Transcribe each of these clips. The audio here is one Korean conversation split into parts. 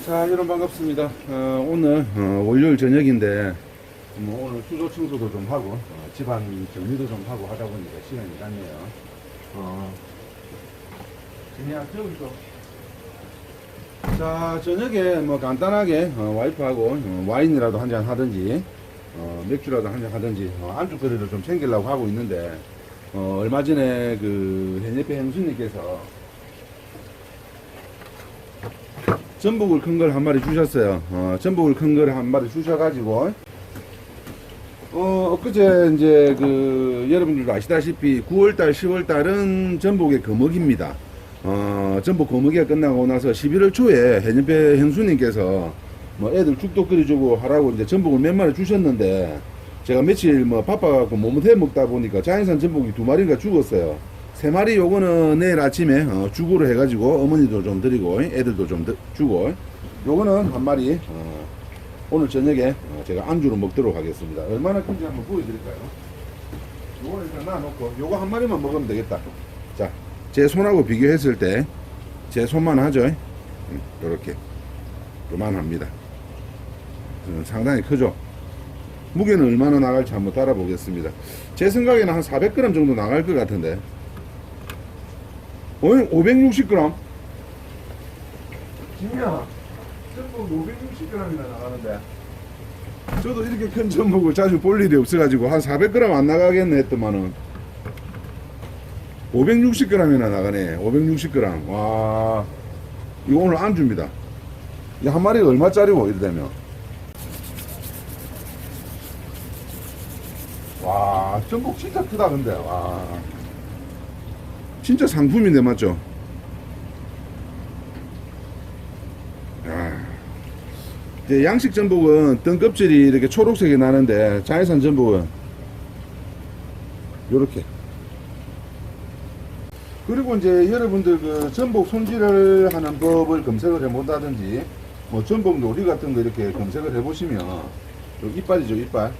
자, 여러분 반갑습니다. 오늘 월요일 저녁인데 오늘 수조 청소도 좀 하고 집안 정리도 좀 하고 하다 보니까 시간이 짧네요. 그냥 저기 좀. 자, 저녁에 뭐 간단하게 와이프하고 와인이라도 한잔 하든지 맥주라도 한잔 하든지 안주거리를 좀 챙기려고 하고 있는데 얼마 전에 그 해녀배 행수님께서 전복을 큰 걸 한 마리 주셨어요. 전복을 큰 걸 한 마리 주셔가지고, 엊그제 이제 그, 여러분들도 아시다시피 9월달, 10월달은 전복의 거먹입니다. 전복 거먹이가 끝나고 나서 11월 초에 해녀배 형수님께서 뭐 애들 죽도 끓여주고 하라고 이제 전복을 몇 마리 주셨는데, 제가 며칠 뭐 바빠갖고 못해 먹다 보니까 자연산 전복이 2마리가 죽었어요. 3마리 요거는 내일 아침에 죽으로 해가지고 어머니도 좀 드리고 애들도 좀 주고, 요거는 한 마리 오늘 저녁에 제가 안주로 먹도록 하겠습니다. 얼마나 큰지 한번 보여드릴까요? 요거는 일단 놔놓고 요거 한 마리만 먹으면 되겠다. 자, 제 손하고 비교했을 때 제 손만 하죠. 요렇게 요만합니다. 상당히 크죠. 무게는 얼마나 나갈지 한번 따라보겠습니다. 제 생각에는 한 400g 정도 나갈 것 같은데 560g? 진짜 전복 560g이나 나가는데 저도 이렇게 큰 전복을 자주 볼 일이 없어가지고 한 400g 안 나가겠네 했더만은 560g이나 나가네. 560g. 와, 이거 오늘 안주입니다. 이 한 마리가 얼마짜리고 이러다면. 와, 전복 진짜 크다 근데. 와, 진짜 상품인데 맞죠? 이제 양식 전복은 등 껍질이 이렇게 초록색이 나는데 자연산 전복은 요렇게. 그리고 이제 여러분들 그 전복 손질을 하는 법을 검색을 해본다든지 뭐 전복 요리 같은 거 이렇게 검색을 해보시면 요 이빨이죠, 이빨.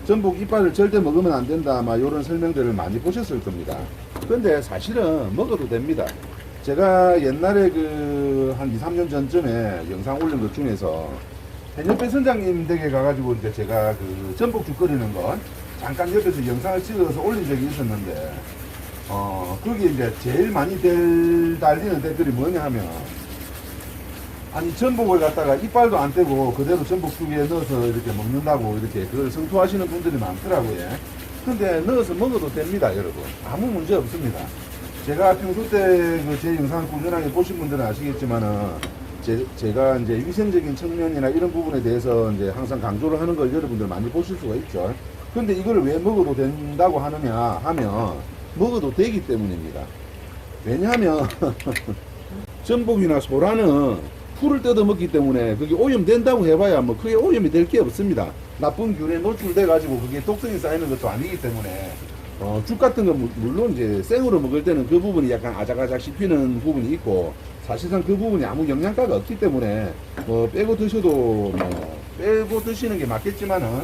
전복 이빨을 절대 먹으면 안 된다 막 요런 설명들을 많이 보셨을 겁니다. 근데 사실은 먹어도 됩니다. 제가 옛날에 그 한 2, 3년 전쯤에 영상 올린 것 중에서 해녀배 선장님 댁에 가가지고 이제 제가 그 전복죽 끓이는 거 잠깐 옆에서 영상을 찍어서 올린 적이 있었는데 거기에 이제 제일 많이 달리는 댓글이 뭐냐 하면, 아니 전복을 갖다가 이빨도 안 떼고 그대로 전복죽에 넣어서 이렇게 먹는다고 이렇게 그걸 성토하시는 분들이 많더라고요. 근데 넣어서 먹어도 됩니다, 여러분. 아무 문제 없습니다. 제가 평소 때 그 제 영상을 꾸준하게 보신 분들은 아시겠지만은 제가 이제 위생적인 측면이나 이런 부분에 대해서 이제 항상 강조를 하는 걸 여러분들 많이 보실 수가 있죠. 근데 이걸 왜 먹어도 된다고 하느냐 하면 먹어도 되기 때문입니다. 왜냐하면 전복이나 소라는 풀을 뜯어 먹기 때문에 그게 오염된다고 해봐야 뭐 크게 오염이 될 게 없습니다. 나쁜 균에 노출돼 가지고 그게 독성이 쌓이는 것도 아니기 때문에 죽 같은 거 물론 이제 생으로 먹을 때는 그 부분이 약간 아작아작 씹히는 부분이 있고 사실상 그 부분이 아무 영양가가 없기 때문에 뭐 빼고 드셔도 뭐 빼고 드시는 게 맞겠지만은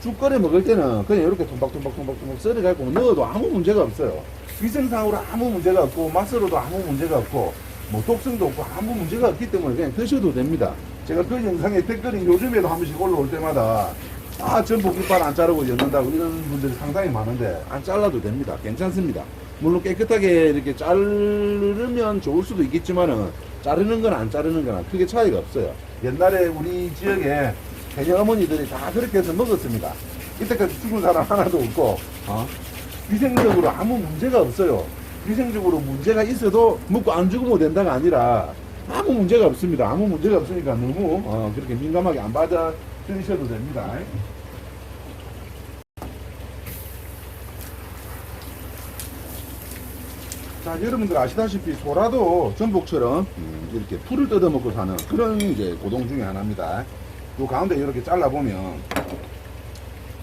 죽 끓여 먹을 때는 그냥 이렇게 톰박톰박 썰어갖고 넣어도 아무 문제가 없어요. 위생상으로 아무 문제가 없고 맛으로도 아무 문제가 없고 뭐 독성도 없고 아무 문제가 없기 때문에 그냥 드셔도 됩니다. 제가 그 영상에 댓글이 요즘에도 한 번씩 올라올 때마다 전복 이빨 안 자르고 엮는다고 이런 분들이 상당히 많은데 안 잘라도 됩니다. 괜찮습니다. 물론 깨끗하게 이렇게 자르면 좋을 수도 있겠지만은 자르는 거나 안 자르는 거나 크게 차이가 없어요. 옛날에 우리 지역에 해녀 어머니들이 다 그렇게 해서 먹었습니다. 이때까지 죽은 사람 하나도 없고 위생적으로 아무 문제가 없어요. 위생적으로 문제가 있어도 먹고 안 죽으면 된다가 아니라 아무 문제가 없습니다. 아무 문제가 없으니까 너무 그렇게 민감하게 안 받아들이셔도 됩니다. 자, 여러분들 아시다시피 소라도 전복처럼 이렇게 풀을 뜯어먹고 사는 그런 이제 고동 중에 하나입니다. 요 가운데 이렇게 잘라보면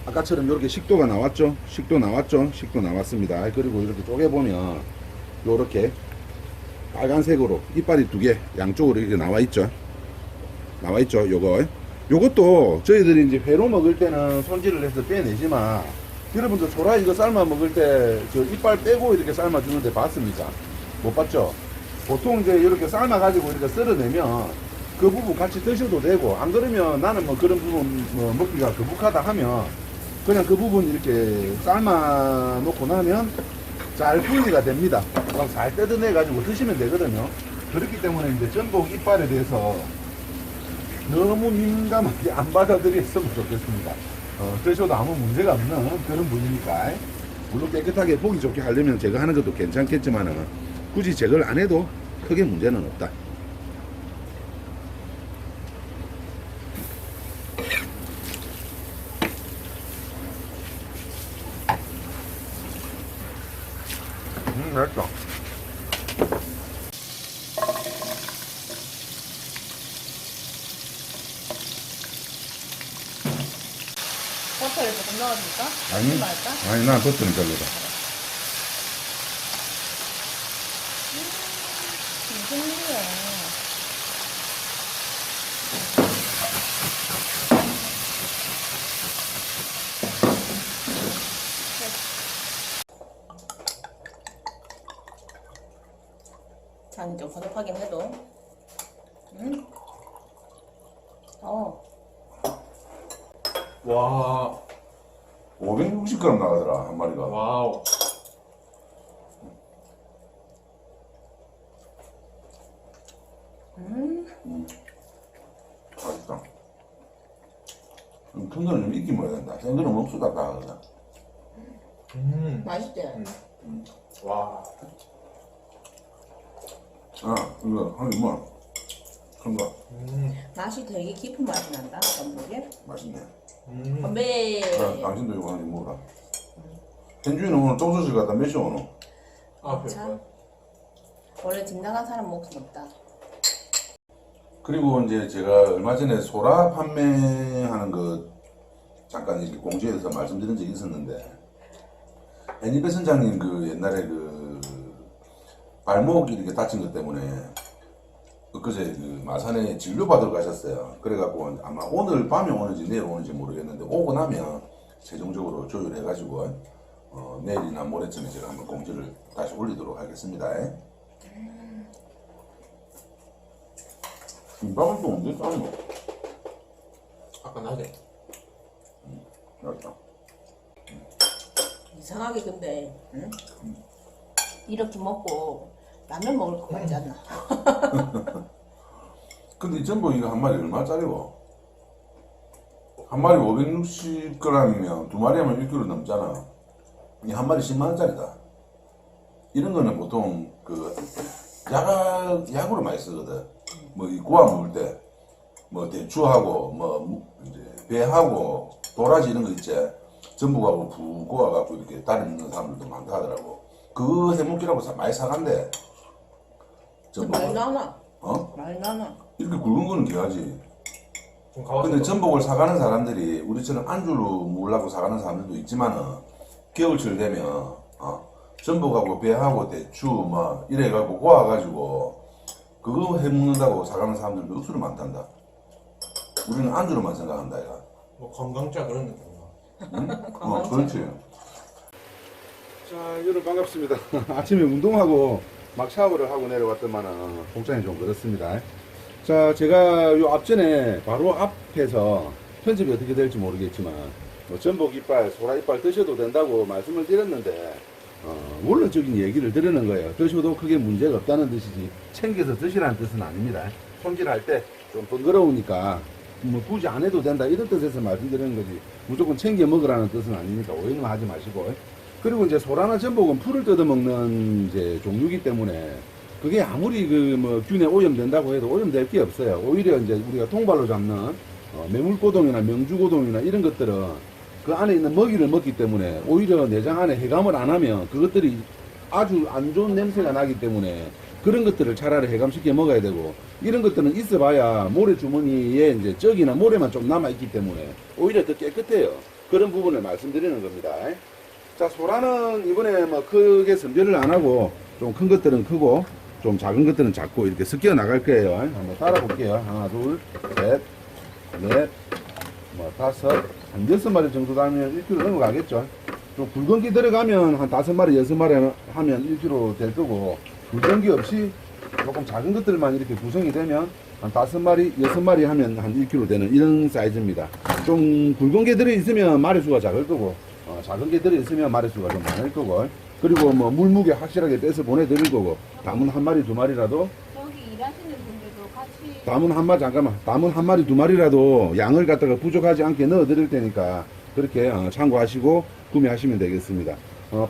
아까처럼 이렇게 식도가 나왔죠? 식도 나왔죠? 식도 나왔습니다. 그리고 이렇게 쪼개보면 요렇게 빨간색으로 이빨이 2개 양쪽으로 이렇게 나와있죠? 나와있죠? 요것도 저희들이 이제 회로 먹을 때는 손질을 해서 빼내지만 여러분들 소라 이거 삶아 먹을 때 저 이빨 빼고 이렇게 삶아 주는데 봤습니까? 못 봤죠? 보통 이제 이렇게 삶아 가지고 이렇게 썰어내면 그 부분 같이 드셔도 되고, 안 그러면 나는 뭐 그런 부분 뭐 먹기가 거북하다 하면 그냥 그 부분 이렇게 삶아 놓고 나면 잘 분리가 됩니다. 그럼 잘 뜯어내 가지고 드시면 되거든요. 그렇기 때문에 이제 전복 이빨에 대해서 너무 민감하게 안 받아들였으면 좋겠습니다. 드셔도 아무 문제가 없는 그런 부위니까. 물론 깨끗하게 보기 좋게 하려면 제거하는 것도 괜찮겠지만은 굳이 제거를 안 해도 크게 문제는 없다. 맛있다. 버터를 조금 넣어줄까? 아니, 말까? 아니, 난 버터는 별로다. 무슨 일이야? 간이 좀 부족하긴 해도, 와, 560g 나가더라, 한 마리가. 와우. 맛있다. 큰 거는 좀 익기 먹어야 된다. 센 거는 먹수다 나가거든. 맛있지? 와. 아, 이거, 하긴 뭐, 큰 거. 맛이 되게 깊은 맛이 난다, 전복에. 맛있네. 건배! 아, 당신도 이거 하나 먹어라. 현주이는 오늘 똥소실 갔다 몇 시 오노? 아, 참. 배고파. 원래 집 나간 사람 목숨 없다. 그리고 이제 제가 얼마 전에 소라 판매하는 거 잠깐 이렇게 공지에서 말씀드린 적이 있었는데, 애니베 선장님 그 옛날에 그 발목 이렇게 다친 것 때문에 엊그제 그 마산에 진료받으러 가셨어요. 그래갖고 아마 오늘 밤에 오는지 내일 오는지 모르겠는데 오고 나면 최종적으로 조율해가지고 내일이나 모레쯤에 제가 한번 공지를 다시 올리도록 하겠습니다. 김밥은 또 언제 싸는 거? 아까 나게. 맛있다. 이상하게 근데, 응? 이렇게 먹고 라면 먹을 것 같지 않나? 근데 이 전복 이거 한 마리 얼마짜리고? 한 마리 560g이면 두 마리 하면 1kg 넘잖아. 이 한 마리 10만원짜리다. 이런 거는 보통 그 약으로 많이 쓰거든. 뭐 이 구워 먹을 때, 뭐 대추하고 뭐 이제 배하고 도라지 이런 거 있지. 전복하고 푹 구워갖고 이렇게 다리 먹는 사람들도 많다 하더라고. 그거 해먹기라고 많이 사간대. 많이 나나? 어? 많이 나나? 이렇게 굵은 거는 귀하지. 좀 가봤어. 근데 전복을 사가는 사람들이 우리처럼 안주로 먹으려고 사가는 사람들도 있지만은 겨울철 되면 전복하고 배하고 대추 뭐 이래가지고 구워가지고 그거 해먹는다고 사가는 사람들도 억수로 많단다. 우리는 안주로만 생각한다 이거. 뭐 건강자 그런 느낌인가? 응? 그렇지. 자, 여러분 반갑습니다. 아침에 운동하고 막 샤워를 하고 내려왔더만은 복장이 좀 그렇습니다. 자, 제가 요 앞전에 바로 앞에서 편집이 어떻게 될지 모르겠지만 뭐 전복 이빨, 소라 이빨 드셔도 된다고 말씀을 드렸는데 원론적인 얘기를 드리는 거예요. 드셔도 크게 문제가 없다는 뜻이지 챙겨서 드시라는 뜻은 아닙니다. 손질할 때 좀 번거로우니까 뭐 굳이 안 해도 된다 이런 뜻에서 말씀드리는 거지 무조건 챙겨 먹으라는 뜻은 아니니까 오해는 하지 마시고. 그리고 이제 소라나 전복은 풀을 뜯어먹는 이제 종류이기 때문에 그게 아무리 그 뭐 균에 오염된다고 해도 오염될 게 없어요. 오히려 이제 우리가 통발로 잡는 매물고동이나 명주고동이나 이런 것들은 그 안에 있는 먹이를 먹기 때문에 오히려 내장 안에 해감을 안 하면 그것들이 아주 안 좋은 냄새가 나기 때문에 그런 것들을 차라리 해감시켜 먹어야 되고 이런 것들은 있어봐야 모래 주머니에 이제 쩍이나 모래만 좀 남아있기 때문에 오히려 더 깨끗해요. 그런 부분을 말씀드리는 겁니다. 자, 소라는 이번에 뭐 크게 선별을 안 하고 좀 큰 것들은 크고 좀 작은 것들은 작고 이렇게 섞여 나갈 거예요. 한번 따라 볼게요. 하나, 둘, 셋, 넷, 뭐 다섯, 한 6마리 정도 되면 1kg 넘어가겠죠. 좀 굵은 게 들어가면 한 5마리, 6마리 하면 1kg 될 거고 굵은 게 없이 조금 작은 것들만 이렇게 구성이 되면 한 5마리, 6마리 하면 한 1kg 되는 이런 사이즈입니다. 좀 굵은 게 들어있으면 마리수가 작을 거고, 작은 게 들어있으면 마리수가 좀 많을 거고, 그리고 뭐 물무게 확실하게 빼서 보내드릴 거고, 담은 한 마리, 두 마리라도, 저기 일하시는 분들도 같이 담은 한 마리, 잠깐만, 담은 한 마리, 두 마리라도 양을 갖다가 부족하지 않게 넣어드릴 테니까, 그렇게 참고하시고 구매하시면 되겠습니다.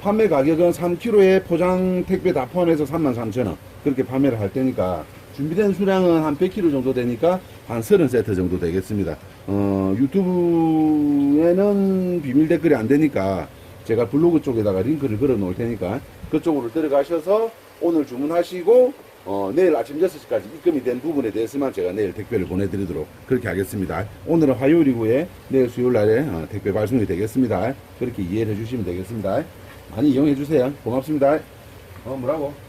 판매 가격은 3kg에 포장 택배 다 포함해서 33,000원 그렇게 판매를 할 테니까 준비된 수량은 한 100kg 정도 되니까 한 30세트 정도 되겠습니다. 유튜브에는 비밀 댓글이 안 되니까 제가 블로그 쪽에다가 링크를 걸어 놓을 테니까 그쪽으로 들어가셔서 오늘 주문하시고 내일 아침 6시까지 입금이 된 부분에 대해서만 제가 내일 택배를 보내드리도록 그렇게 하겠습니다. 오늘은 화요일이고에 내일 수요일날에 택배 발송이 되겠습니다. 그렇게 이해를 해주시면 되겠습니다. 많이 이용해 주세요. 고맙습니다. 뭐라고?